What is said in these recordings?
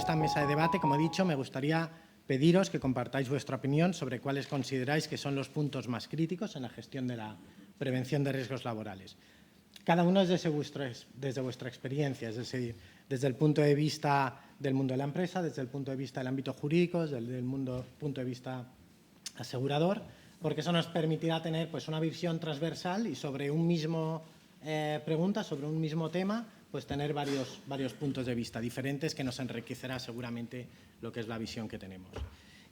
esta mesa de debate, como he dicho, me gustaría pediros que compartáis vuestra opinión sobre cuáles consideráis que son los puntos más críticos en la gestión de la prevención de riesgos laborales. Cada uno desde vuestra experiencia, es decir, desde el punto de vista del mundo de la empresa, desde el punto de vista del ámbito jurídico, desde el punto de vista asegurador, porque eso nos permitirá tener pues, una visión transversal y sobre un mismo pregunta, sobre un mismo tema, pues tener varios puntos de vista diferentes que nos enriquecerá seguramente lo que es la visión que tenemos.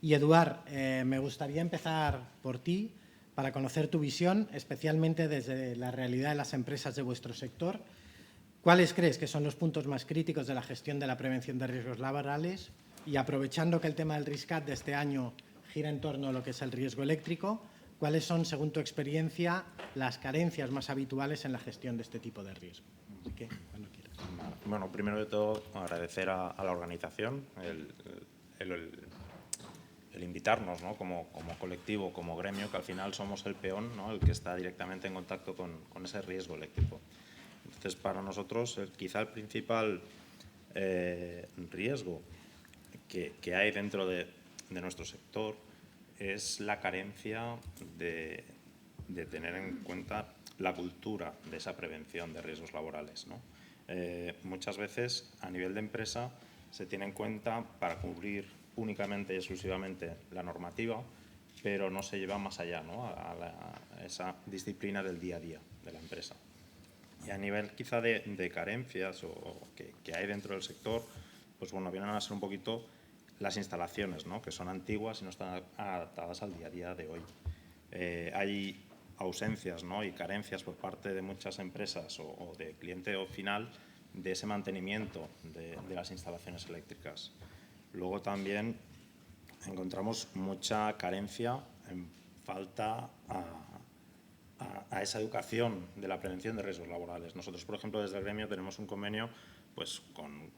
Y Eduard, me gustaría empezar por ti para conocer tu visión, especialmente desde la realidad de las empresas de vuestro sector. ¿Cuáles crees que son los puntos más críticos de la gestión de la prevención de riesgos laborales? Y aprovechando que el tema del RISCAT de este año gira en torno a lo que es el riesgo eléctrico, ¿cuáles son, según tu experiencia, las carencias más habituales en la gestión de este tipo de riesgo? Así que, cuando quieras. Bueno, primero de todo, agradecer a la organización el invitarnos, ¿no? como colectivo, como gremio, que al final somos el peón, ¿no? El que está directamente en contacto con ese riesgo eléctrico. Entonces, para nosotros, quizá el principal riesgo que hay dentro de nuestro sector es la carencia de tener en cuenta la cultura de esa prevención de riesgos laborales, ¿no? Muchas veces, a nivel de empresa, se tiene en cuenta para cubrir únicamente y exclusivamente la normativa, pero no se lleva más allá, ¿no? a esa disciplina del día a día de la empresa. Y a nivel quizá de carencias que hay dentro del sector, pues bueno, vienen a ser un poquito las instalaciones, ¿no? Que son antiguas y no están adaptadas al día a día de hoy. Hay ausencias, ¿no? Y carencias por parte de muchas empresas o de cliente final de ese mantenimiento de las instalaciones eléctricas. Luego también encontramos mucha carencia en falta a esa educación de la prevención de riesgos laborales. Nosotros, por ejemplo, desde el gremio tenemos un convenio pues, con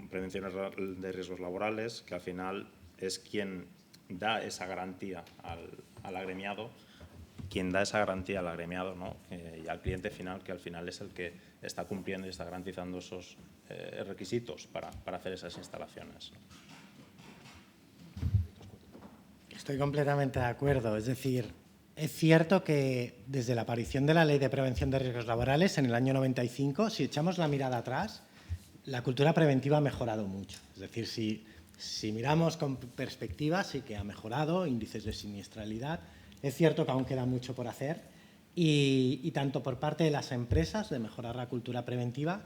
prevención de riesgos laborales, que al final es quien da esa garantía al agremiado, ¿no? Y al cliente final, que al final es el que está cumpliendo y está garantizando esos requisitos para hacer esas instalaciones. Estoy completamente de acuerdo. Es decir, es cierto que desde la aparición de la Ley de Prevención de Riesgos Laborales en el año 95, si echamos la mirada atrás, la cultura preventiva ha mejorado mucho. Es decir, si miramos con perspectiva, sí que ha mejorado, índices de siniestralidad. Es cierto que aún queda mucho por hacer y tanto por parte de las empresas de mejorar la cultura preventiva,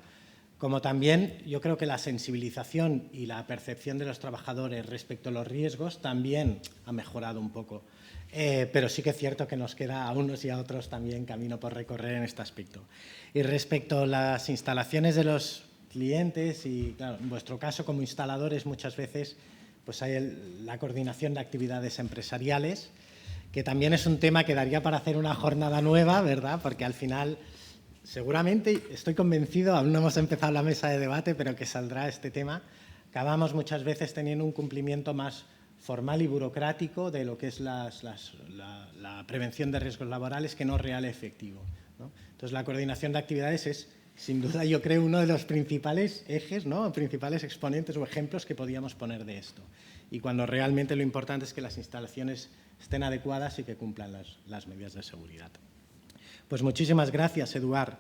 como también yo creo que la sensibilización y la percepción de los trabajadores respecto a los riesgos también ha mejorado un poco. Pero sí que es cierto que nos queda a unos y a otros también camino por recorrer en este aspecto. Y respecto a las instalaciones de los clientes y, claro, en vuestro caso como instaladores muchas veces pues hay la coordinación de actividades empresariales, que también es un tema que daría para hacer una jornada nueva, ¿verdad? Porque al final, seguramente, estoy convencido, aún no hemos empezado la mesa de debate, pero que saldrá este tema, acabamos muchas veces teniendo un cumplimiento más formal y burocrático de lo que es la prevención de riesgos laborales que no real y efectivo, ¿no? Entonces, la coordinación de actividades es, sin duda, yo creo, uno de los principales ejes, ¿no? Principales exponentes o ejemplos que podíamos poner de esto. Y cuando realmente lo importante es que las instalaciones estén adecuadas y que cumplan las medidas de seguridad. Pues muchísimas gracias, Eduard.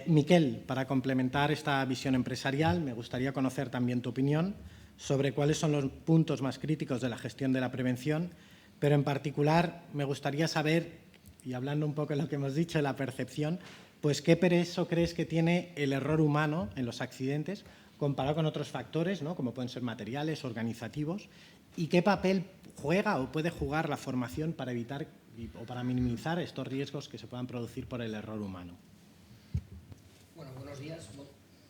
Miquel, para complementar esta visión empresarial, me gustaría conocer también tu opinión sobre cuáles son los puntos más críticos de la gestión de la prevención, pero en particular me gustaría saber, y hablando un poco de lo que hemos dicho, de la percepción, pues qué peso crees que tiene el error humano en los accidentes comparado con otros factores, ¿no? Como pueden ser materiales, organizativos, y qué papel juega o puede jugar la formación para evitar o para minimizar estos riesgos que se puedan producir por el error humano. Bueno, buenos días.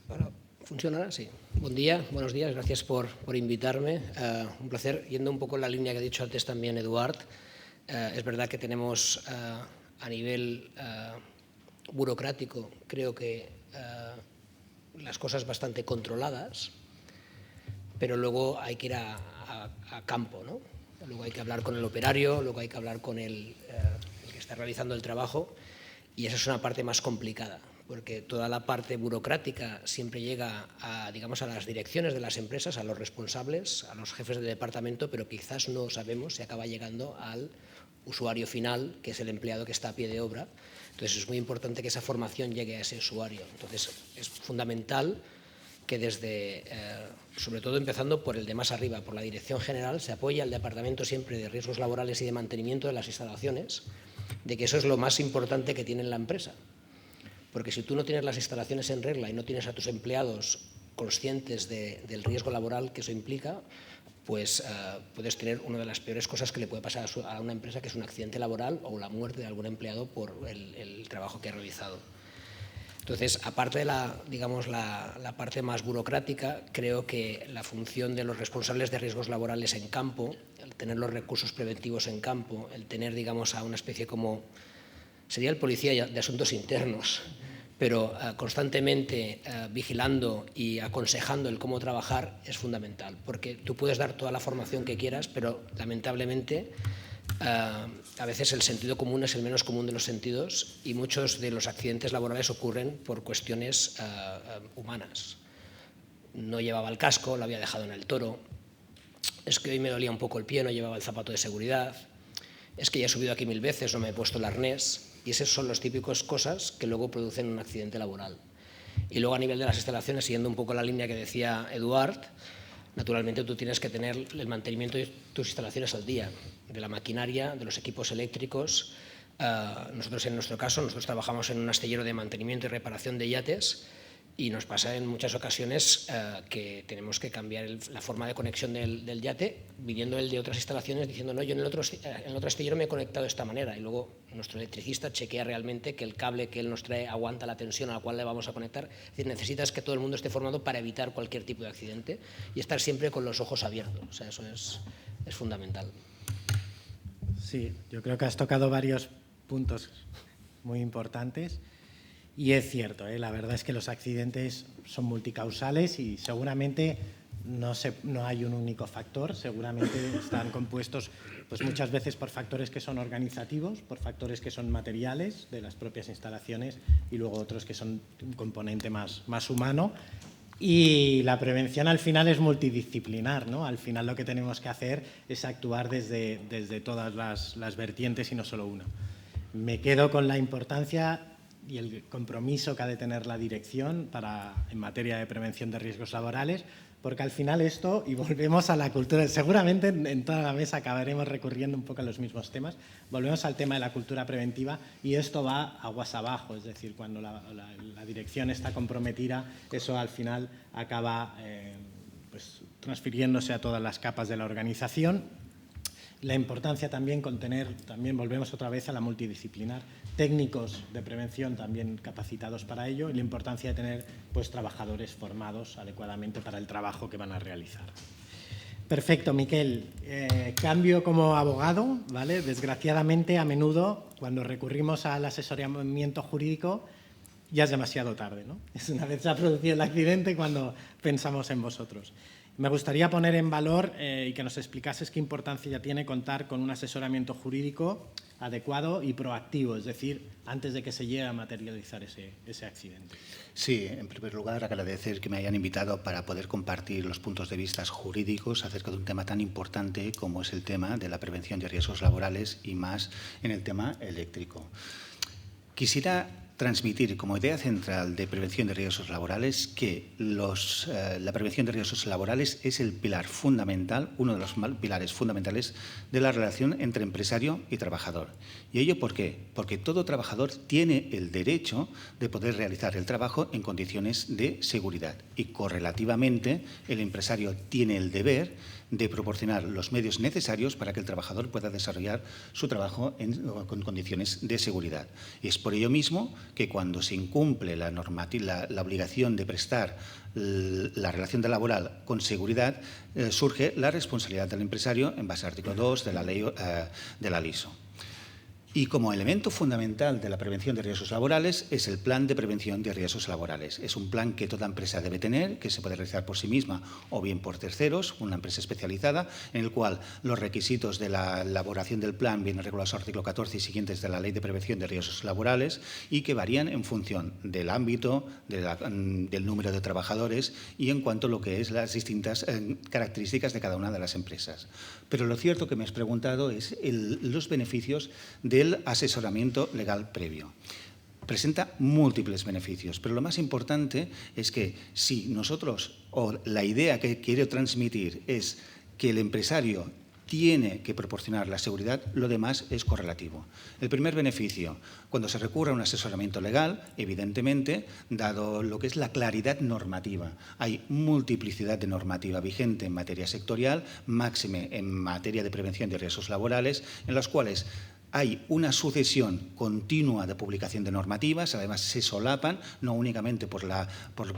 Bueno, ¿funciona? Sí. Buen día, buenos días, gracias por invitarme. Un placer. Yendo un poco en la línea que ha dicho antes también Eduard, es verdad que tenemos a nivel burocrático, creo que las cosas bastante controladas, pero luego hay que ir a campo, ¿no? Luego hay que hablar con el operario, luego hay que hablar con el que está realizando el trabajo, y esa es una parte más complicada. porque toda la parte burocrática siempre llega a, digamos, a las direcciones de las empresas, a los responsables, a los jefes de departamento, pero quizás no sabemos si acaba llegando al usuario final, que es el empleado que está a pie de obra. Entonces es muy importante que esa formación llegue a ese usuario. Entonces es fundamental que desde, sobre todo empezando por el de más arriba, por la dirección general, se apoye al departamento siempre de riesgos laborales y de mantenimiento de las instalaciones, de que eso es lo más importante que tiene la empresa. Porque si tú no tienes las instalaciones en regla y no tienes a tus empleados conscientes del riesgo laboral que eso implica, pues puedes tener una de las peores cosas que le puede pasar a una empresa, que es un accidente laboral o la muerte de algún empleado por el trabajo que ha realizado. Entonces, aparte de la parte más burocrática, creo que la función de los responsables de riesgos laborales en campo, el tener los recursos preventivos en campo, el tener, digamos, a una especie como, sería el policía de asuntos internos, pero constantemente vigilando y aconsejando el cómo trabajar es fundamental, porque tú puedes dar toda la formación que quieras, pero lamentablemente a veces el sentido común es el menos común de los sentidos y muchos de los accidentes laborales ocurren por cuestiones humanas. No llevaba el casco, lo había dejado en el toro, es que hoy me dolía un poco el pie, no llevaba el zapato de seguridad, es que ya he subido aquí 1000 veces, no me he puesto el arnés, y esas son las típicas cosas que luego producen un accidente laboral. Y luego a nivel de las instalaciones, siguiendo un poco la línea que decía Eduard, naturalmente tú tienes que tener el mantenimiento de tus instalaciones al día, de la maquinaria, de los equipos eléctricos. Nosotros, en nuestro caso, nosotros trabajamos en un astillero de mantenimiento y reparación de yates y nos pasa en muchas ocasiones que tenemos que cambiar la forma de conexión del yate, viniendo el de otras instalaciones diciendo no, yo en el otro astillero me he conectado de esta manera, y luego nuestro electricista chequea realmente que el cable que él nos trae aguanta la tensión a la cual le vamos a conectar. Es decir, necesitas que todo el mundo esté formado para evitar cualquier tipo de accidente y estar siempre con los ojos abiertos. O sea, eso es fundamental. Sí, yo creo que has tocado varios puntos muy importantes. Y es cierto, la verdad es que los accidentes son multicausales y seguramente no hay un único factor, seguramente están compuestos pues muchas veces por factores que son organizativos, por factores que son materiales de las propias instalaciones y luego otros que son un componente más humano. Y la prevención al final es multidisciplinar, ¿no? Al final lo que tenemos que hacer es actuar desde todas las vertientes y no solo una. Me quedo con la importancia y el compromiso que ha de tener la dirección en materia de prevención de riesgos laborales, porque al final esto, y volvemos a la cultura, seguramente en toda la mesa acabaremos recurriendo un poco a los mismos temas, volvemos al tema de la cultura preventiva y esto va aguas abajo, es decir, cuando la dirección está comprometida, eso al final acaba pues, transfiriéndose a todas las capas de la organización. La importancia también también volvemos otra vez a la multidisciplinar, técnicos de prevención también capacitados para ello y la importancia de tener pues, trabajadores formados adecuadamente para el trabajo que van a realizar. Perfecto, Miquel. Cambio como abogado, ¿vale? Desgraciadamente, a menudo, cuando recurrimos al asesoramiento jurídico, ya es demasiado tarde, ¿no? Es una vez se ha producido el accidente cuando pensamos en vosotros. Me gustaría poner en valor y que nos explicases qué importancia tiene contar con un asesoramiento jurídico adecuado y proactivo, es decir, antes de que se llegue a materializar ese accidente. Sí, en primer lugar, agradecer que me hayan invitado para poder compartir los puntos de vista jurídicos acerca de un tema tan importante como es el tema de la prevención de riesgos laborales y más en el tema eléctrico. Quisiera transmitir como idea central de prevención de riesgos laborales que la prevención de riesgos laborales es el pilar fundamental, uno de los pilares fundamentales de la relación entre empresario y trabajador. ¿Y ello por qué? Porque todo trabajador tiene el derecho de poder realizar el trabajo en condiciones de seguridad y correlativamente el empresario tiene el deber de proporcionar los medios necesarios para que el trabajador pueda desarrollar su trabajo con condiciones de seguridad. Y es por ello mismo que cuando se incumple la obligación de prestar la relación laboral con seguridad, surge la responsabilidad del empresario en base al artículo 2 de la ley de la LISO. Y como elemento fundamental de la prevención de riesgos laborales es el plan de prevención de riesgos laborales. Es un plan que toda empresa debe tener, que se puede realizar por sí misma o bien por terceros, una empresa especializada, en el cual los requisitos de la elaboración del plan vienen regulados en el artículo 14 y siguientes de la Ley de Prevención de Riesgos Laborales y que varían en función del ámbito, del número de trabajadores y en cuanto a lo que es las distintas características de cada una de las empresas. Pero lo cierto que me has preguntado es los beneficios del asesoramiento legal previo. Presenta múltiples beneficios, pero lo más importante es que si nosotros, o la idea que quiero transmitir es que el empresario tiene que proporcionar la seguridad, lo demás es correlativo. El primer beneficio, cuando se recurre a un asesoramiento legal, evidentemente, dado lo que es la claridad normativa, hay multiplicidad de normativa vigente en materia sectorial, máxime en materia de prevención de riesgos laborales, en las cuales hay una sucesión continua de publicación de normativas, además se solapan, no únicamente por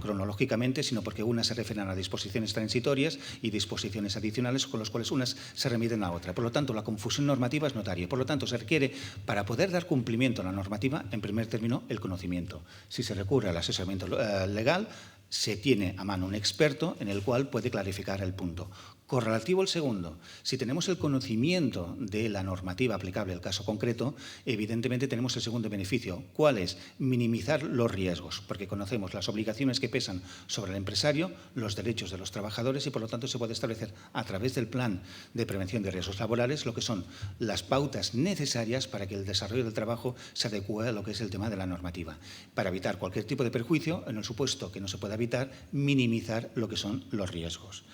cronológicamente, sino porque unas se refieren a disposiciones transitorias y disposiciones adicionales con las cuales unas se remiten a otra. Por lo tanto, la confusión normativa es notaria. Por lo tanto, se requiere, para poder dar cumplimiento a la normativa, en primer término, el conocimiento. Si se recurre al asesoramiento legal, se tiene a mano un experto en el cual puede clarificar el punto. Correlativo el segundo, si tenemos el conocimiento de la normativa aplicable al caso concreto, evidentemente tenemos el segundo beneficio. ¿Cuál es? Minimizar los riesgos, porque conocemos las obligaciones que pesan sobre el empresario, los derechos de los trabajadores y, por lo tanto, se puede establecer a través del plan de prevención de riesgos laborales lo que son las pautas necesarias para que el desarrollo del trabajo se adecue a lo que es el tema de la normativa. Para evitar cualquier tipo de perjuicio, en el supuesto que no se pueda evitar, minimizar lo que son los riesgos.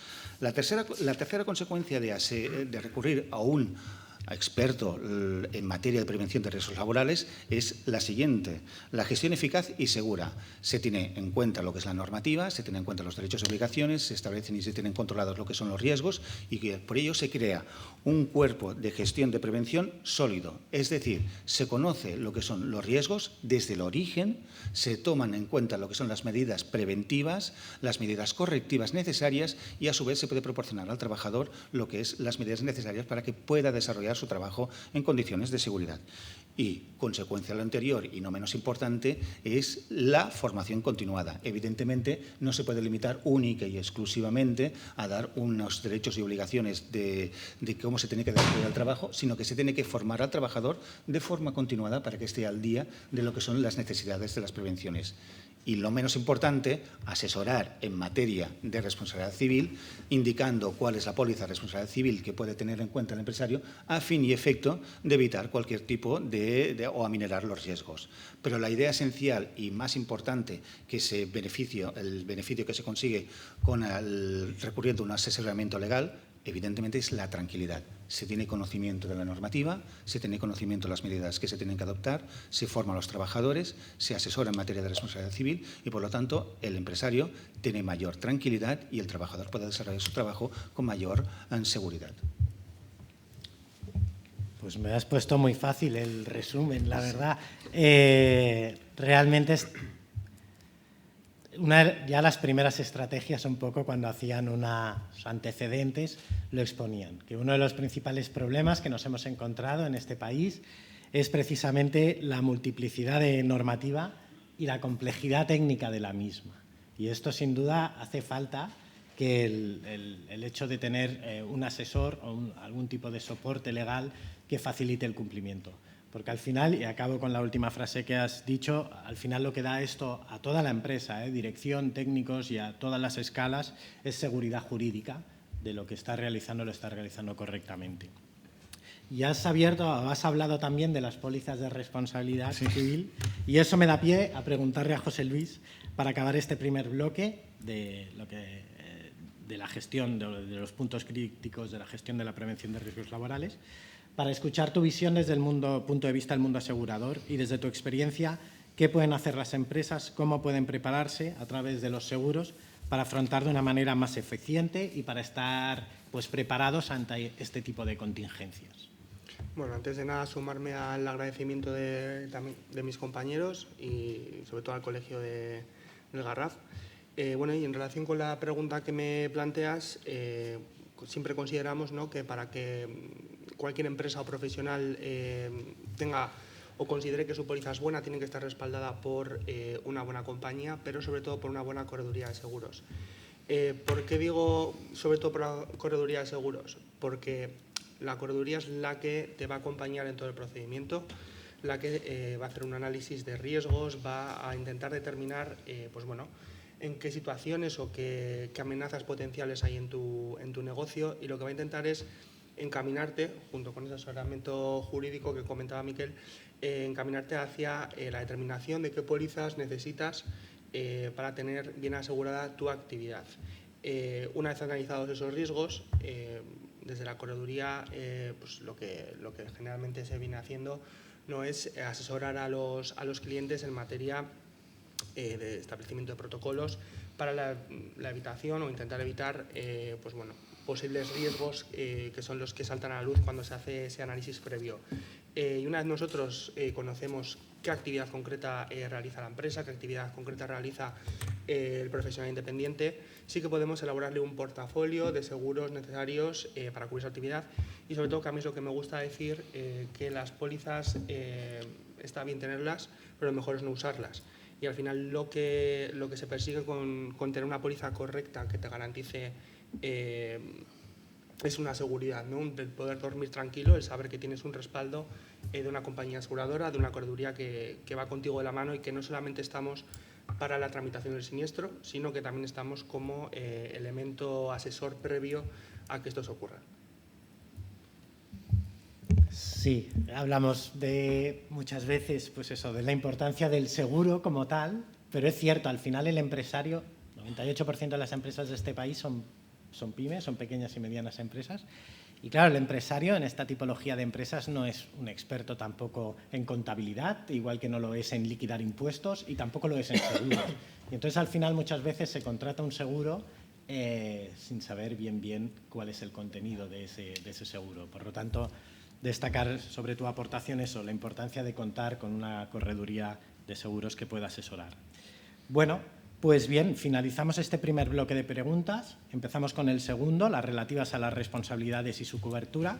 La tercera consecuencia de recurrir a un experto en materia de prevención de riesgos laborales es la siguiente: la gestión eficaz y segura. Se tiene en cuenta lo que es la normativa, se tiene en cuenta los derechos y obligaciones, se establecen y se tienen controlados lo que son los riesgos y que por ello se crea un cuerpo de gestión de prevención sólido. Es decir, se conoce lo que son los riesgos desde el origen, se toman en cuenta lo que son las medidas preventivas, las medidas correctivas necesarias y a su vez se puede proporcionar al trabajador lo que es las medidas necesarias para que pueda desarrollar su trabajo en condiciones de seguridad. Y, consecuencia de lo anterior, y no menos importante, es la formación continuada. Evidentemente, no se puede limitar única y exclusivamente a dar unos derechos y obligaciones de cómo se tiene que desarrollar el trabajo, sino que se tiene que formar al trabajador de forma continuada para que esté al día de lo que son las necesidades de las prevenciones. Y lo menos importante, asesorar en materia de responsabilidad civil, indicando cuál es la póliza de responsabilidad civil que puede tener en cuenta el empresario a fin y efecto de evitar cualquier tipo o aminorar los riesgos. Pero la idea esencial y más importante que el beneficio que se consigue con recurriendo a un asesoramiento legal, evidentemente es la tranquilidad. Se tiene conocimiento de la normativa, se tiene conocimiento de las medidas que se tienen que adoptar, se forman a los trabajadores, se asesora en materia de responsabilidad civil y, por lo tanto, el empresario tiene mayor tranquilidad y el trabajador puede desarrollar su trabajo con mayor seguridad. Pues me has puesto muy fácil el resumen, la verdad. Realmente es ya las primeras estrategias, un poco cuando hacían unos antecedentes, lo exponían, que uno de los principales problemas que nos hemos encontrado en este país es precisamente la multiplicidad de normativa y la complejidad técnica de la misma. Y esto, sin duda, hace falta que el hecho de tener un asesor o algún tipo de soporte legal que facilite el cumplimiento. Porque al final, y acabo con la última frase que has dicho, al final lo que da esto a toda la empresa, dirección, técnicos y a todas las escalas, es seguridad jurídica de lo que está realizando, lo está realizando correctamente. Y has hablado también de las pólizas de responsabilidad civil y eso me da pie a preguntarle a José Luis, para acabar este primer bloque de la gestión, de los puntos críticos de la gestión de la prevención de riesgos laborales, para escuchar tu visión desde el punto de vista del mundo asegurador y desde tu experiencia, qué pueden hacer las empresas, cómo pueden prepararse a través de los seguros para afrontar de una manera más eficiente y para estar preparados ante este tipo de contingencias. Bueno, antes de nada, sumarme al agradecimiento de mis compañeros y sobre todo al colegio del Garraf. Bueno, y en relación con la pregunta que me planteas, siempre consideramos, ¿no?, que para que cualquier empresa o profesional tenga o considere que su póliza es buena, tiene que estar respaldada por una buena compañía, pero sobre todo por una buena correduría de seguros. ¿Por qué digo sobre todo por la correduría de seguros? Porque la correduría es la que te va a acompañar en todo el procedimiento, la que va a hacer un análisis de riesgos, va a intentar determinar pues bueno, en qué situaciones o qué amenazas potenciales hay en tu negocio, y lo que va a intentar es encaminarte, junto con ese asesoramiento jurídico que comentaba Miquel, encaminarte hacia la determinación de qué pólizas necesitas para tener bien asegurada tu actividad. Una vez analizados esos riesgos, desde la correduría pues lo que generalmente se viene haciendo no es asesorar a los clientes en materia de establecimiento de protocolos para la evitación o intentar evitar pues bueno, posibles riesgos que son los que saltan a la luz cuando se hace ese análisis previo. Y una vez nosotros conocemos qué actividad concreta realiza la empresa, qué actividad concreta realiza el profesional independiente, sí que podemos elaborarle un portafolio de seguros necesarios para cubrir su actividad. Y sobre todo, que a mí es lo que me gusta decir, que las pólizas está bien tenerlas, pero lo mejor es no usarlas. Y al final lo que se persigue con tener una póliza correcta que te garantice es una seguridad, ¿no?, el poder dormir tranquilo, el saber que tienes un respaldo de una compañía aseguradora, de una correduría que va contigo de la mano, y que no solamente estamos para la tramitación del siniestro, sino que también estamos como elemento asesor previo a que esto se ocurra. Sí, hablamos de muchas veces pues eso, de la importancia del seguro como tal, pero es cierto, al final el empresario, 98% de las empresas de este país son pymes, son pequeñas y medianas empresas. Y claro, el empresario en esta tipología de empresas no es un experto tampoco en contabilidad, igual que no lo es en liquidar impuestos, y tampoco lo es en seguros. Y entonces al final muchas veces se contrata un seguro sin saber bien cuál es el contenido de ese seguro. Por lo tanto, destacar sobre tu aportación eso, la importancia de contar con una correduría de seguros que pueda asesorar. Bueno, pues bien, finalizamos este primer bloque de preguntas. Empezamos con el segundo, las relativas a las responsabilidades y su cobertura.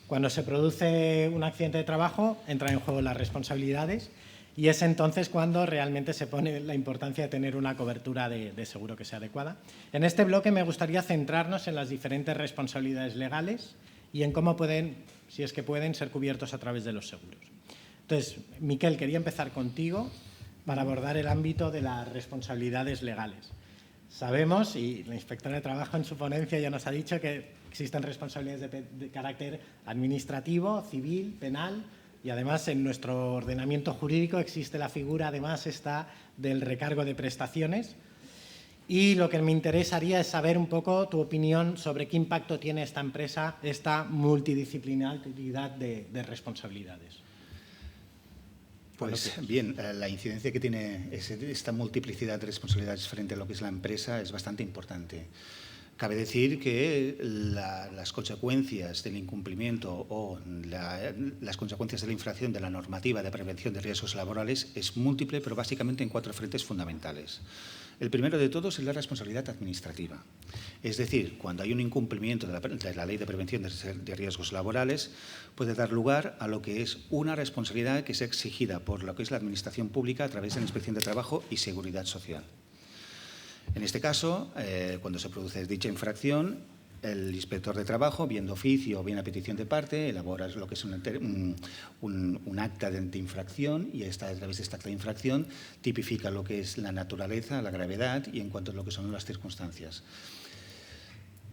Cuando se produce un accidente de trabajo, entran en juego las responsabilidades, y es entonces cuando realmente se pone la importancia de tener una cobertura de seguro que sea adecuada. En este bloque me gustaría centrarnos en las diferentes responsabilidades legales y en cómo pueden, si es que pueden, ser cubiertos a través de los seguros. Entonces, Miquel, quería empezar contigo para abordar el ámbito de las responsabilidades legales. Sabemos, y la inspectora de trabajo en su ponencia ya nos ha dicho, que existen responsabilidades de carácter administrativo, civil, penal, y además en nuestro ordenamiento jurídico existe la figura, además está, del recargo de prestaciones. Y lo que me interesaría es saber un poco tu opinión sobre qué impacto tiene esta empresa, esta multidisciplinaridad de responsabilidades. Pues bien, la incidencia que tiene esta multiplicidad de responsabilidades frente a lo que es la empresa es bastante importante. Cabe decir que las consecuencias del incumplimiento o las consecuencias de la infracción de la normativa de prevención de riesgos laborales es múltiple, pero básicamente en 4 frentes fundamentales. El primero de todos es la responsabilidad administrativa. Es decir, cuando hay un incumplimiento de la Ley de Prevención de Riesgos Laborales, puede dar lugar a lo que es una responsabilidad que es exigida por lo que es la Administración Pública a través de la Inspección de Trabajo y Seguridad Social. En este caso, cuando se produce dicha infracción, el inspector de trabajo, bien de oficio o bien a petición de parte, elabora lo que es un acta de infracción, y a través de esta acta de infracción tipifica lo que es la naturaleza, la gravedad y en cuanto a lo que son las circunstancias.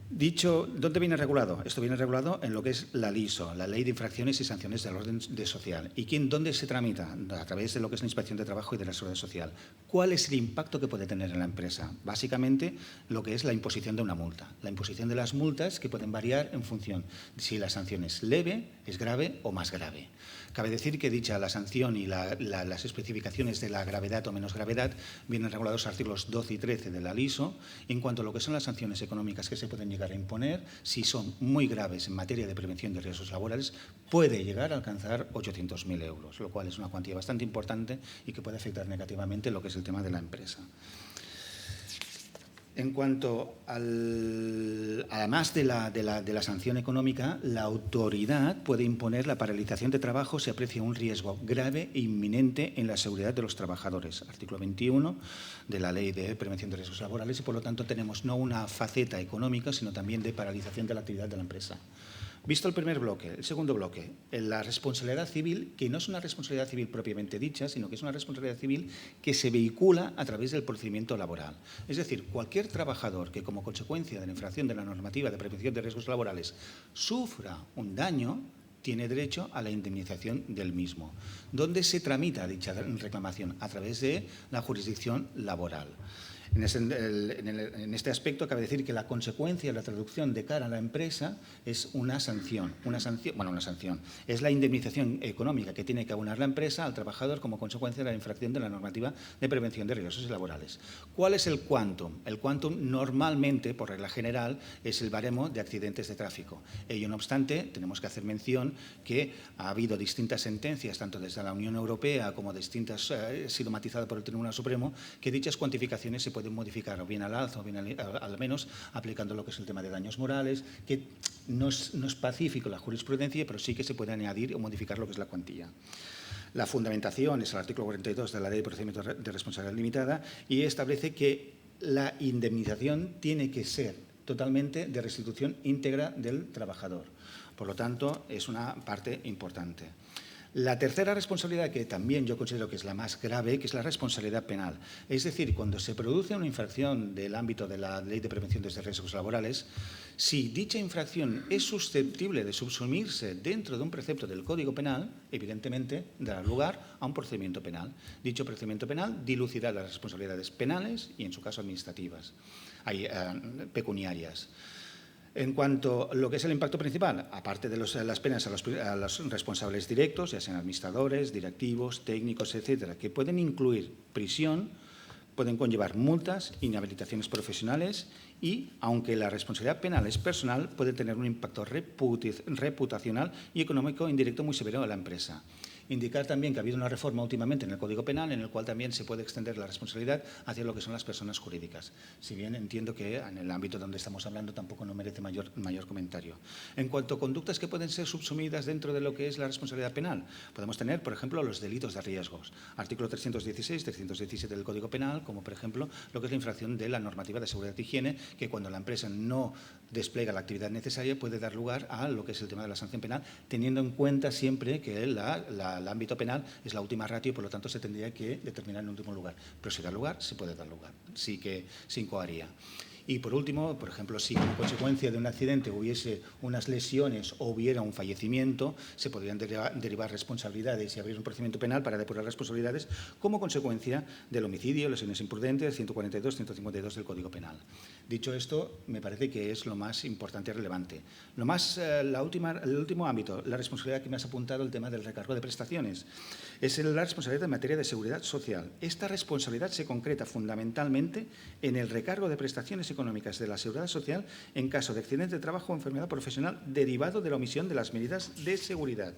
Dicho, ¿dónde viene regulado? Esto viene regulado en lo que es la LISO, la Ley de Infracciones y Sanciones del Orden Social. ¿Y dónde se tramita? A través de lo que es la Inspección de Trabajo y de la Seguridad Social. ¿Cuál es el impacto que puede tener en la empresa? Básicamente, lo que es la imposición de una multa. La imposición de las multas, que pueden variar en función de si la sanción es leve, es grave o más grave. Cabe decir que dicha la sanción y las especificaciones de la gravedad o menos gravedad vienen regulados en los artículos 12 y 13 de la LISO. En cuanto a lo que son las sanciones económicas que se pueden llegar a imponer, si son muy graves en materia de prevención de riesgos laborales, puede llegar a alcanzar 800.000 euros, lo cual es una cuantía bastante importante y que puede afectar negativamente lo que es el tema de la empresa. En cuanto además de la sanción económica, la autoridad puede imponer la paralización de trabajo si aprecia un riesgo grave e inminente en la seguridad de los trabajadores. Artículo 21 de la Ley de Prevención de Riesgos Laborales y, por lo tanto, tenemos no una faceta económica, sino también de paralización de la actividad de la empresa. Visto el primer bloque, el segundo bloque, la responsabilidad civil, que no es una responsabilidad civil propiamente dicha, sino que es una responsabilidad civil que se vehicula a través del procedimiento laboral. Es decir, cualquier trabajador que como consecuencia de la infracción de la normativa de prevención de riesgos laborales sufra un daño, tiene derecho a la indemnización del mismo. ¿Dónde se tramita dicha reclamación? A través de la jurisdicción laboral. En este aspecto, cabe decir que la consecuencia, la traducción de cara a la empresa es una sanción. Es la indemnización económica que tiene que abonar la empresa al trabajador como consecuencia de la infracción de la normativa de prevención de riesgos laborales. ¿Cuál es el quantum? El quantum normalmente, por regla general, es el baremo de accidentes de tráfico. Ello no obstante, tenemos que hacer mención que ha habido distintas sentencias, tanto desde la Unión Europea como distintas, ha sido matizada por el Tribunal Supremo, que dichas cuantificaciones se pueden modificar o bien al alza o bien al menos aplicando lo que es el tema de daños morales, que no es pacífico la jurisprudencia, pero sí que se puede añadir o modificar lo que es la cuantía. La fundamentación es el artículo 42 de la Ley de Procedimiento de Responsabilidad Limitada y establece que la indemnización tiene que ser totalmente de restitución íntegra del trabajador. Por lo tanto, es una parte importante. La tercera responsabilidad, que también yo considero que es la más grave, que es la responsabilidad penal. Es decir, cuando se produce una infracción del ámbito de la Ley de Prevención de Riesgos Laborales, si dicha infracción es susceptible de subsumirse dentro de un precepto del Código Penal, evidentemente dará lugar a un procedimiento penal. Dicho procedimiento penal dilucidará las responsabilidades penales y, en su caso, administrativas, pecuniarias. En cuanto a lo que es el impacto principal, aparte de las penas a los responsables directos, ya sean administradores, directivos, técnicos, etcétera, que pueden incluir prisión, pueden conllevar multas, inhabilitaciones profesionales y, aunque la responsabilidad penal es personal, puede tener un impacto reputacional y económico indirecto muy severo a la empresa. Indicar también que ha habido una reforma últimamente en el Código Penal en el cual también se puede extender la responsabilidad hacia lo que son las personas jurídicas. Si bien entiendo que en el ámbito donde estamos hablando tampoco no merece mayor comentario. En cuanto a conductas que pueden ser subsumidas dentro de lo que es la responsabilidad penal, podemos tener, por ejemplo, los delitos de riesgos. Artículo 316, 317 del Código Penal, como por ejemplo lo que es la infracción de la normativa de seguridad y higiene, que cuando la empresa no despliega la actividad necesaria puede dar lugar a lo que es el tema de la sanción penal, teniendo en cuenta siempre que el ámbito penal es la última ratio y por lo tanto se tendría que determinar en último lugar. Pero si da lugar, se puede dar lugar, sí que se incoaría. Y por último, por ejemplo, si como consecuencia de un accidente hubiese unas lesiones o hubiera un fallecimiento, se podrían derivar responsabilidades y abrir un procedimiento penal para depurar responsabilidades como consecuencia del homicidio, lesiones imprudentes, 142, 152 del Código Penal. Dicho esto, me parece que es lo más importante y relevante. El último ámbito, la responsabilidad que me has apuntado, el tema del recargo de prestaciones, es la responsabilidad en materia de seguridad social. Esta responsabilidad se concreta fundamentalmente en el recargo de prestaciones económicas de la seguridad social en caso de accidente de trabajo o enfermedad profesional derivado de la omisión de las medidas de seguridad.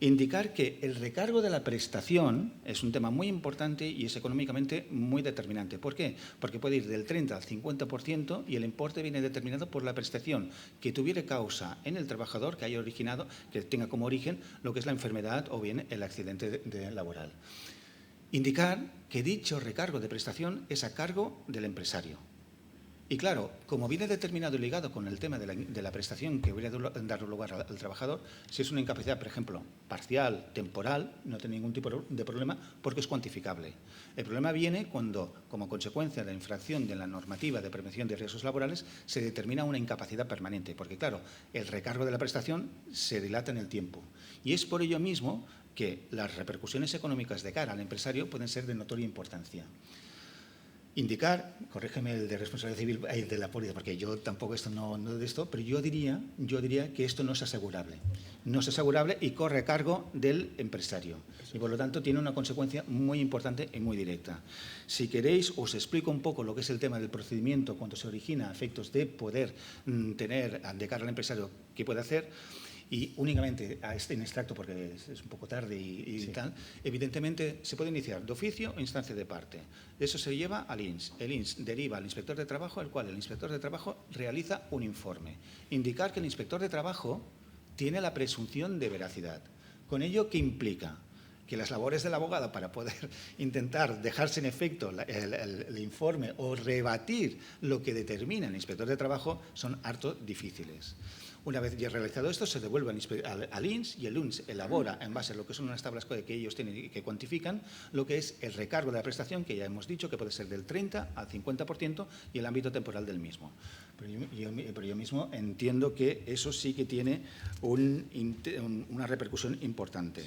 Indicar que el recargo de la prestación es un tema muy importante y es económicamente muy determinante. ¿Por qué? Porque puede ir del 30 al 50% y el importe viene determinado por la prestación que tuviera causa en el trabajador que haya originado, que tenga como origen lo que es la enfermedad o bien el accidente laboral. Indicar que dicho recargo de prestación es a cargo del empresario. Y claro, como viene determinado y ligado con el tema de la prestación que hubiera de dar lugar al trabajador, si es una incapacidad, por ejemplo, parcial, temporal, no tiene ningún tipo de problema porque es cuantificable. El problema viene cuando, como consecuencia de la infracción de la normativa de prevención de riesgos laborales, se determina una incapacidad permanente, porque claro, el recargo de la prestación se dilata en el tiempo. Y es por ello mismo que las repercusiones económicas de cara al empresario pueden ser de notoria importancia. Indicar, corrígeme el de responsabilidad civil, el de la póliza, porque yo tampoco no de esto, pero yo diría que esto no es asegurable. No es asegurable y corre a cargo del empresario. Y por lo tanto tiene una consecuencia muy importante y muy directa. Si queréis, os explico un poco lo que es el tema del procedimiento cuando se origina a efectos de poder tener de cara al empresario qué puede hacer. y únicamente en extracto, porque es un poco tarde y tal, evidentemente se puede iniciar de oficio o instancia de parte. Eso se lleva al INS. El INS deriva al inspector de trabajo, el cual el inspector de trabajo realiza un informe. Indicar que el inspector de trabajo tiene la presunción de veracidad. ¿Con ello qué implica? Que las labores del abogado para poder intentar dejarse en efecto el informe o rebatir lo que determina el inspector de trabajo son harto difíciles. Una vez ya realizado esto, se devuelve al INS y el INS elabora, en base a lo que son unas tablas que ellos tienen y que cuantifican, lo que es el recargo de la prestación, que ya hemos dicho que puede ser del 30 al 50% y el ámbito temporal del mismo. Pero yo mismo entiendo que eso sí que tiene una repercusión importante.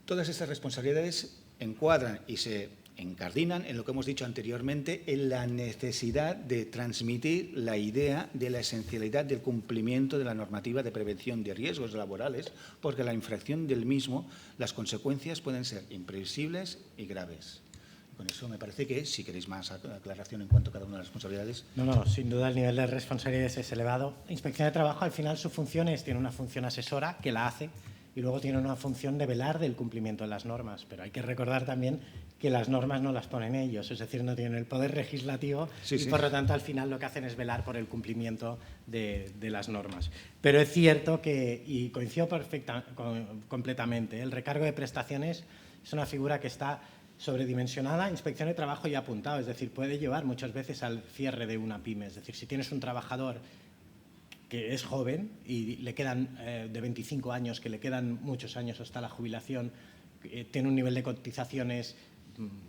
Todas estas responsabilidades encuadran y se encardinan en lo que hemos dicho anteriormente, en la necesidad de transmitir la idea de la esencialidad del cumplimiento de la normativa de prevención de riesgos laborales, porque la infracción del mismo, las consecuencias pueden ser imprevisibles y graves. Con eso me parece que, si queréis más aclaración en cuanto a cada una de las responsabilidades. No, sin duda el nivel de responsabilidades es elevado. Inspección de Trabajo, al final, su función tiene una función asesora que la hace y luego tiene una función de velar del cumplimiento de las normas. Pero hay que recordar también que las normas no las ponen ellos, es decir, no tienen el poder legislativo y por lo tanto al final lo que hacen es velar por el cumplimiento de las normas. Pero es cierto que, y coincido completamente, el recargo de prestaciones es una figura que está sobredimensionada. Inspección de Trabajo ya ha apuntado, es decir, puede llevar muchas veces al cierre de una pyme. Es decir, si tienes un trabajador que es joven y le quedan de 25 años, que le quedan muchos años hasta la jubilación, tiene un nivel de cotizaciones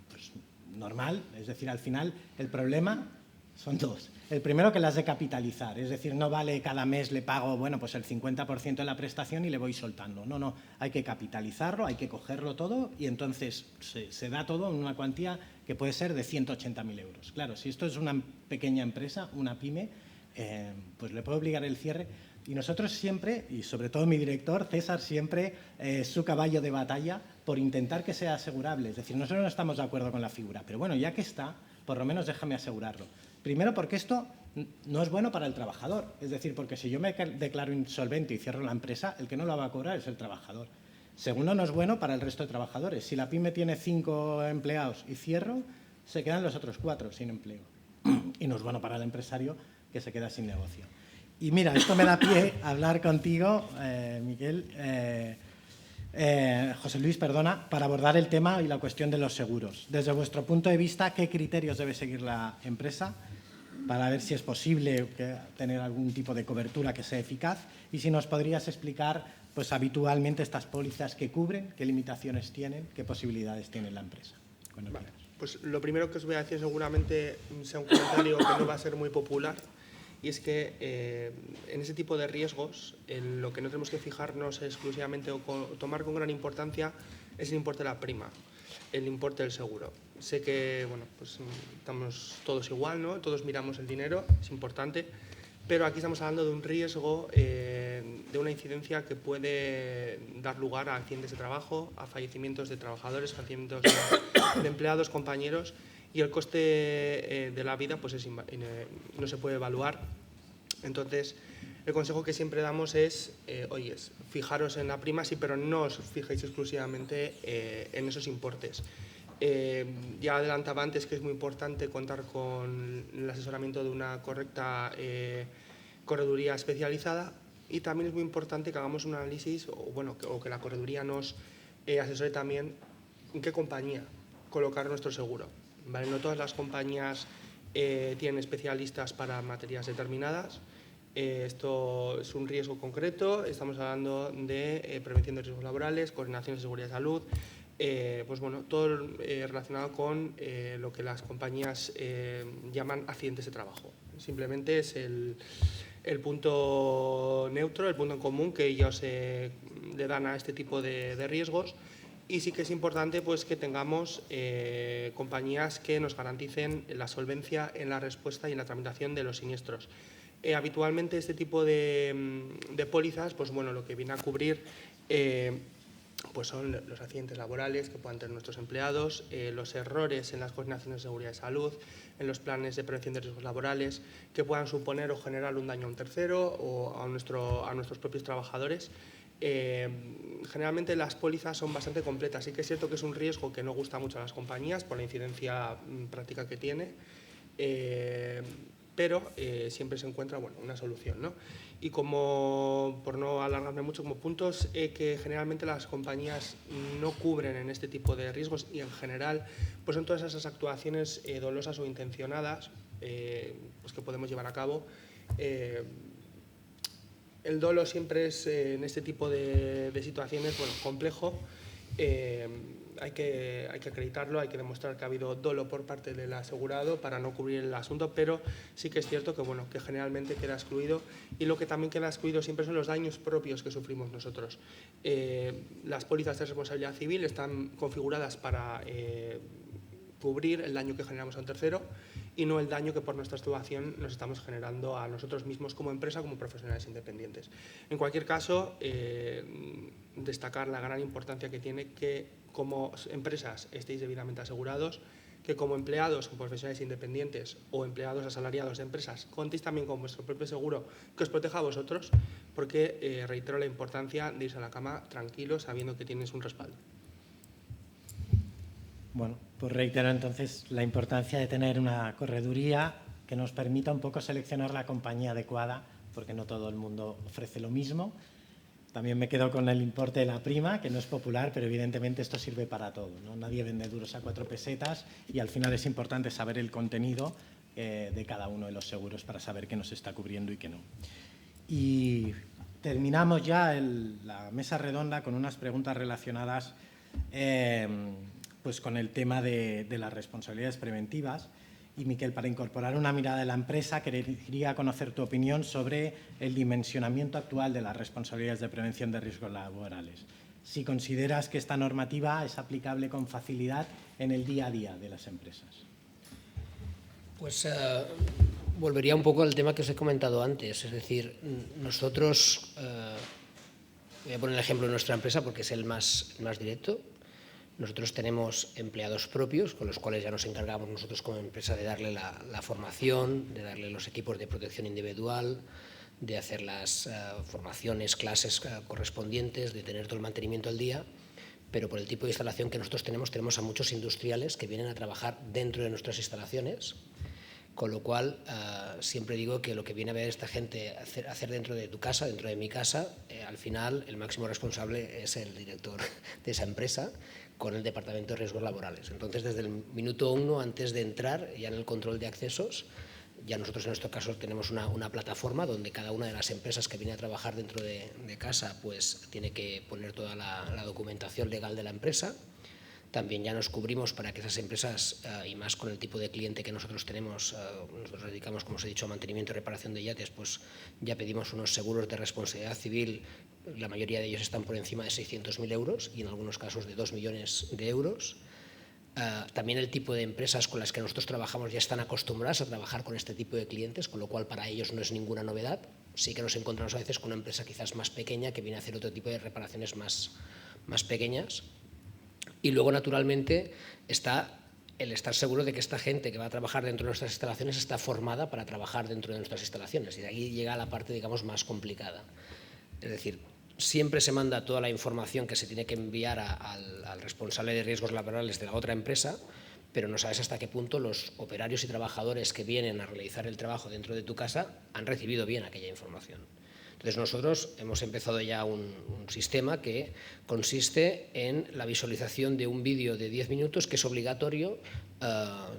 pues, normal, es decir, al final el problema son dos. El primero, que las de capitalizar, es decir, no vale cada mes le pago, bueno, pues el 50% de la prestación y le voy soltando. No, hay que capitalizarlo, hay que cogerlo todo y entonces se da todo en una cuantía que puede ser de 180.000 euros. Claro, si esto es una pequeña empresa, una pyme, pues le puede obligar el cierre. Y nosotros siempre, y sobre todo mi director, César, siempre su caballo de batalla por intentar que sea asegurable. Es decir, nosotros no estamos de acuerdo con la figura, pero bueno, ya que está, por lo menos déjame asegurarlo. Primero, porque esto no es bueno para el trabajador. Es decir, porque si yo me declaro insolvente y cierro la empresa, el que no la va a cobrar es el trabajador. Segundo, no es bueno para el resto de trabajadores. Si la pyme tiene 5 empleados y cierro, se quedan los otros 4 sin empleo. Y no es bueno para el empresario, que se queda sin negocio. Y mira, esto me da pie a hablar contigo, José Luis, perdona, para abordar el tema y la cuestión de los seguros. Desde vuestro punto de vista, ¿qué criterios debe seguir la empresa para ver si es posible tener algún tipo de cobertura que sea eficaz? Y si nos podrías explicar, pues habitualmente estas pólizas que cubren, qué limitaciones tienen, qué posibilidades tiene la empresa. Bueno, vale. Pues lo primero que os voy a decir seguramente sea un comentario que no va a ser muy popular, y es que en ese tipo de riesgos lo que no tenemos que fijarnos exclusivamente o tomar con gran importancia es el importe de la prima, el importe del seguro. Sé que bueno, pues estamos todos igual, ¿no? Todos miramos el dinero, es importante, pero aquí estamos hablando de un riesgo, de una incidencia que puede dar lugar a accidentes de trabajo, a fallecimientos de trabajadores, fallecimientos de empleados, compañeros, y el coste de la vida pues no se puede evaluar. Entonces, el consejo que siempre damos es, fijaros en la prima, sí, pero no os fijéis exclusivamente en esos importes. Ya adelantaba antes que es muy importante contar con el asesoramiento de una correcta correduría especializada, y también es muy importante que hagamos un análisis o que la correduría nos asesore también en qué compañía colocar nuestro seguro. ¿Vale? No todas las compañías tienen especialistas para materias determinadas. Esto es un riesgo concreto. Estamos hablando de prevención de riesgos laborales, coordinación de seguridad y salud, pues bueno, todo relacionado con lo que las compañías llaman accidentes de trabajo. Simplemente es el punto neutro, el punto en común que ellos le dan a este tipo de riesgos. Y sí que es importante pues, que tengamos compañías que nos garanticen la solvencia en la respuesta y en la tramitación de los siniestros. Habitualmente este tipo de pólizas, pues bueno, lo que viene a cubrir pues son los accidentes laborales que puedan tener nuestros empleados, los errores en las coordinaciones de seguridad y salud, en los planes de prevención de riesgos laborales que puedan suponer o generar un daño a un tercero o a nuestros propios trabajadores. Generalmente las pólizas son bastante completas. Sí que es cierto que es un riesgo que no gusta mucho a las compañías por la incidencia práctica que tiene, pero siempre se encuentra una solución, ¿no? Y como, por no alargarme mucho, como puntos que generalmente las compañías no cubren en este tipo de riesgos y en general pues son todas esas actuaciones dolosas o intencionadas pues que podemos llevar a cabo. El dolo siempre es, en este tipo de situaciones, complejo. Hay que acreditarlo, hay que demostrar que ha habido dolo por parte del asegurado para no cubrir el asunto, pero sí que es cierto que generalmente queda excluido, y lo que también queda excluido siempre son los daños propios que sufrimos nosotros. Las pólizas de responsabilidad civil están configuradas para cubrir el daño que generamos a un tercero y no el daño que por nuestra actuación nos estamos generando a nosotros mismos como empresa, como profesionales independientes. En cualquier caso, destacar la gran importancia que tiene que como empresas estéis debidamente asegurados, que como empleados, como profesionales independientes o empleados asalariados de empresas, contéis también con vuestro propio seguro que os proteja a vosotros, porque reitero la importancia de irse a la cama tranquilos sabiendo que tienes un respaldo. Bueno, pues reitero entonces la importancia de tener una correduría que nos permita un poco seleccionar la compañía adecuada, porque no todo el mundo ofrece lo mismo. También me quedo con el importe de la prima, que no es popular, pero evidentemente esto sirve para todo, ¿no? Nadie vende duros a 4 pesetas y al final es importante saber el contenido de cada uno de los seguros para saber qué nos está cubriendo y qué no. Y terminamos ya la mesa redonda con unas preguntas relacionadas pues con el tema de las responsabilidades preventivas. Y, Miquel, para incorporar una mirada de la empresa, quería conocer tu opinión sobre el dimensionamiento actual de las responsabilidades de prevención de riesgos laborales. Si consideras que esta normativa es aplicable con facilidad en el día a día de las empresas. Pues volvería un poco al tema que os he comentado antes. Es decir, nosotros, voy a poner el ejemplo de nuestra empresa porque es el más directo. Nosotros tenemos empleados propios con los cuales ya nos encargamos nosotros como empresa de darle la formación, de darle los equipos de protección individual, de hacer las formaciones, clases correspondientes, de tener todo el mantenimiento al día, pero por el tipo de instalación que nosotros tenemos a muchos industriales que vienen a trabajar dentro de nuestras instalaciones, con lo cual siempre digo que lo que viene a ver esta gente hacer dentro de tu casa, dentro de mi casa, al final el máximo responsable es el director de esa empresa, con el Departamento de Riesgos Laborales. Entonces, desde el minuto 1, antes de entrar, ya en el control de accesos, ya nosotros en nuestro caso tenemos una plataforma donde cada una de las empresas que viene a trabajar dentro de casa pues tiene que poner toda la documentación legal de la empresa. También ya nos cubrimos para que esas empresas, y más con el tipo de cliente que nosotros tenemos, nosotros dedicamos, como os he dicho, a mantenimiento y reparación de yates, pues ya pedimos unos seguros de responsabilidad civil. La mayoría de ellos están por encima de 600.000 euros y en algunos casos de 2 millones de euros. También el tipo de empresas con las que nosotros trabajamos ya están acostumbradas a trabajar con este tipo de clientes, con lo cual para ellos no es ninguna novedad. Sí que nos encontramos a veces con una empresa quizás más pequeña que viene a hacer otro tipo de reparaciones más pequeñas. Y luego, naturalmente, está el estar seguro de que esta gente que va a trabajar dentro de nuestras instalaciones está formada para trabajar dentro de nuestras instalaciones. Y de ahí llega la parte, digamos, más complicada. Es decir, siempre se manda toda la información que se tiene que enviar al responsable de riesgos laborales de la otra empresa, pero no sabes hasta qué punto los operarios y trabajadores que vienen a realizar el trabajo dentro de tu casa han recibido bien aquella información. Entonces nosotros hemos empezado ya un sistema que consiste en la visualización de un vídeo de 10 minutos que es obligatorio,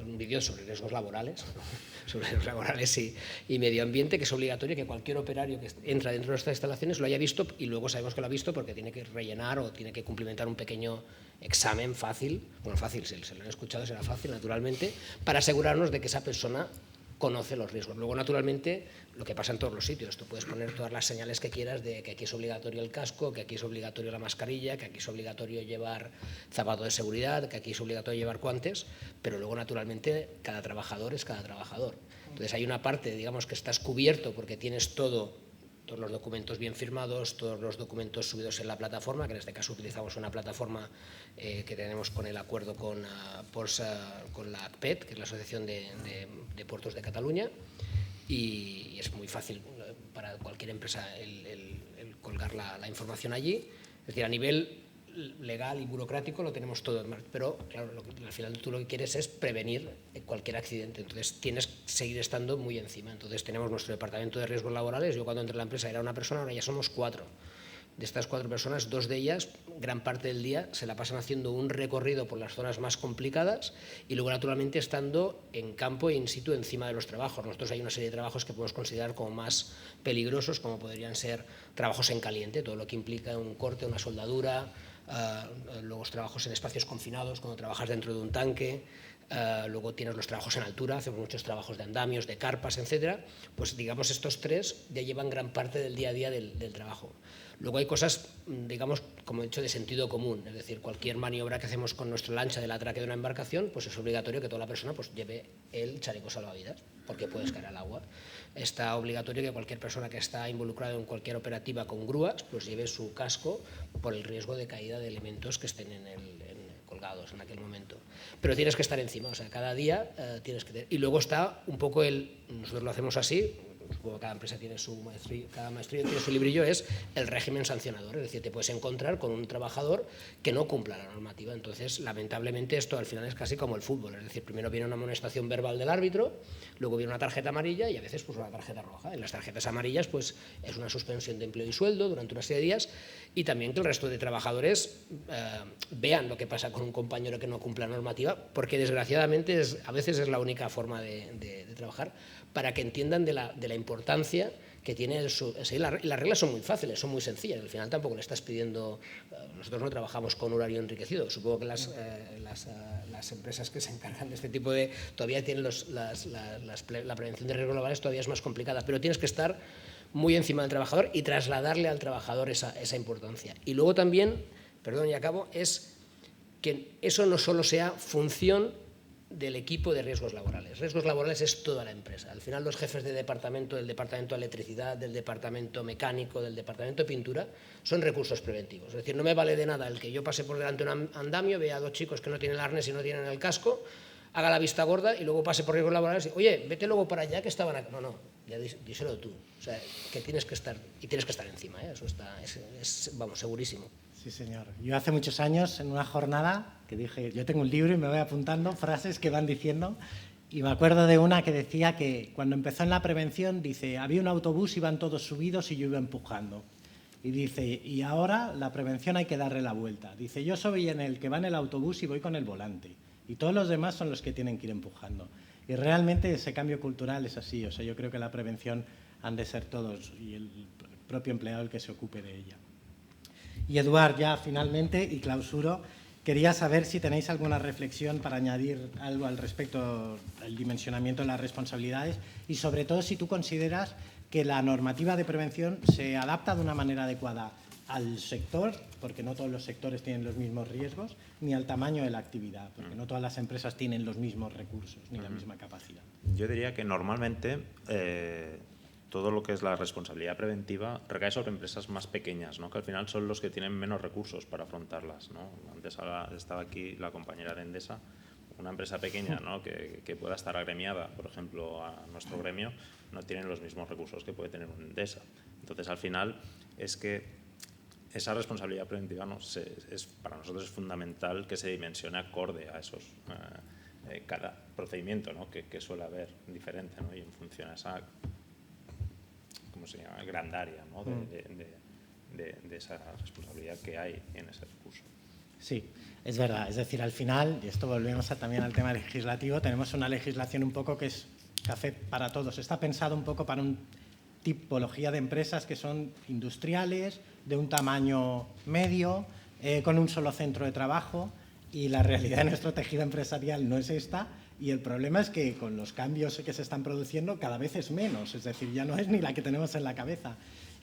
un vídeo sobre riesgos laborales, y medio ambiente, que es obligatorio que cualquier operario que entra dentro de nuestras instalaciones lo haya visto, y luego sabemos que lo ha visto porque tiene que rellenar o tiene que cumplimentar un pequeño examen fácil, si se lo han escuchado será fácil naturalmente, para asegurarnos de que esa persona conoce los riesgos. Luego, naturalmente, lo que pasa en todos los sitios, tú puedes poner todas las señales que quieras de que aquí es obligatorio el casco, que aquí es obligatorio la mascarilla, que aquí es obligatorio llevar zapato de seguridad, que aquí es obligatorio llevar guantes, pero luego, naturalmente, cada trabajador es cada trabajador. Entonces, hay una parte, digamos, que estás cubierto porque tienes todo todos los documentos bien firmados, todos los documentos subidos en la plataforma, que en este caso utilizamos una plataforma que tenemos con el acuerdo con la ACPET, que es la Asociación de Puertos de Cataluña, y es muy fácil para cualquier empresa el colgar la información allí. Es decir, a nivel legal y burocrático lo tenemos todo, pero claro, al final tú lo que quieres es prevenir cualquier accidente, entonces tienes que seguir estando muy encima. Entonces tenemos nuestro departamento de riesgos laborales. Yo cuando entré en la empresa era una persona, ahora ya somos 4. De estas 4 personas, 2 de ellas, gran parte del día, se la pasan haciendo un recorrido por las zonas más complicadas y luego, naturalmente, estando en campo e in situ encima de los trabajos. Nosotros hay una serie de trabajos que podemos considerar como más peligrosos, como podrían ser trabajos en caliente, todo lo que implica un corte, una soldadura, luego los trabajos en espacios confinados, cuando trabajas dentro de un tanque, luego tienes los trabajos en altura, hacemos muchos trabajos de andamios, de carpas, etcétera. Pues digamos, estos 3 ya llevan gran parte del día a día del trabajo. Luego hay cosas, digamos, como he dicho, de sentido común, es decir, cualquier maniobra que hacemos con nuestra lancha del atraque de una embarcación, pues es obligatorio que toda la persona pues lleve el chaleco salvavidas, porque puedes caer al agua. Está obligatorio que cualquier persona que está involucrada en cualquier operativa con grúas, pues lleve su casco por el riesgo de caída de elementos que estén colgados en aquel momento. Pero tienes que estar encima, o sea, cada día tienes que... Y luego está un poco nosotros lo hacemos así, supongo que cada empresa tiene su maestría, cada maestría tiene su librillo, es el régimen sancionador. Es decir, te puedes encontrar con un trabajador que no cumpla la normativa. Entonces, lamentablemente, esto al final es casi como el fútbol. Es decir, primero viene una amonestación verbal del árbitro, luego viene una tarjeta amarilla y a veces pues una tarjeta roja. En las tarjetas amarillas pues es una suspensión de empleo y sueldo durante una serie de días, y también que el resto de trabajadores vean lo que pasa con un compañero que no cumple la normativa, porque desgraciadamente a veces es la única forma de trabajar, para que entiendan de la importancia que tiene las reglas son muy fáciles, son muy sencillas. Al final tampoco le estás pidiendo... Nosotros no trabajamos con horario enriquecido. Supongo que las empresas que se encargan de este tipo de... todavía tienen la prevención de riesgos laborales todavía es más complicada, pero tienes que estar muy encima del trabajador y trasladarle al trabajador esa importancia. Y luego también, perdón y acabo, es que eso no solo sea función del equipo de riesgos laborales. Riesgos laborales es toda la empresa. Al final los jefes de departamento, del departamento de electricidad, del departamento mecánico, del departamento de pintura, son recursos preventivos. Es decir, no me vale de nada el que yo pase por delante de un andamio, vea a 2 chicos que no tienen el arnés y no tienen el casco, haga la vista gorda y luego pase por riesgos laborales y, oye, vete luego para allá que estaban aquí. No, ya díselo tú. O sea, que tienes que estar, y tienes que estar encima, ¿eh? Eso es, vamos, segurísimo. Sí, señor. Yo hace muchos años, en una jornada, que dije, yo tengo un libro y me voy apuntando frases que van diciendo, y me acuerdo de una que decía que cuando empezó en la prevención, dice, había un autobús, iban todos subidos y yo iba empujando. Y dice, y ahora la prevención hay que darle la vuelta. Dice, yo soy en el que va en el autobús y voy con el volante, y todos los demás son los que tienen que ir empujando. Y realmente ese cambio cultural es así. O sea, yo creo que la prevención han de ser todos y el propio empleado el que se ocupe de ella. Y Eduard, ya finalmente, y clausuro, quería saber si tenéis alguna reflexión para añadir algo al respecto del dimensionamiento de las responsabilidades y sobre todo si tú consideras que la normativa de prevención se adapta de una manera adecuada al sector, porque no todos los sectores tienen los mismos riesgos, ni al tamaño de la actividad, porque no todas las empresas tienen los mismos recursos ni la misma capacidad. Yo diría que normalmente todo lo que es la responsabilidad preventiva recae sobre empresas más pequeñas, ¿no? Que al final son los que tienen menos recursos para afrontarlas, ¿no? Antes estaba aquí la compañera de Endesa, una empresa pequeña, ¿no? que pueda estar agremiada, por ejemplo, a nuestro gremio, no tienen los mismos recursos que puede tener una Endesa. Entonces, al final, es que esa responsabilidad preventiva, ¿no? Para nosotros es fundamental que se dimensione acorde a esos cada procedimiento, ¿no? que suele haber diferente, ¿no? Y en función a esa, ¿cómo se llama?, grandaria, ¿no? de esa responsabilidad que hay en ese recurso. Sí, es verdad. Es decir, al final, y esto volvemos también al tema legislativo, tenemos una legislación un poco que es café para todos. Está pensado un poco para una tipología de empresas que son industriales, de un tamaño medio, con un solo centro de trabajo, y la realidad de nuestro tejido empresarial no es esta, y el problema es que con los cambios que se están produciendo cada vez es menos, es decir, ya no es ni la que tenemos en la cabeza.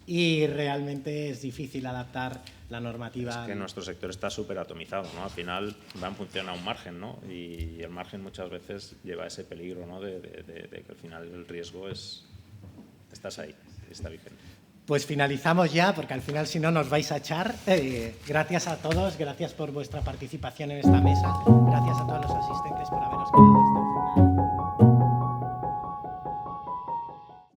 Y realmente es difícil adaptar la normativa. Es que nuestro sector está súper atomizado, ¿no? Al final va en función a un margen, ¿no? Y el margen muchas veces lleva ese peligro, ¿no? de que al final el riesgo estás ahí, está vigente. Pues finalizamos ya, porque al final si no nos vais a echar. Gracias a todos, gracias por vuestra participación en esta mesa, gracias a todos los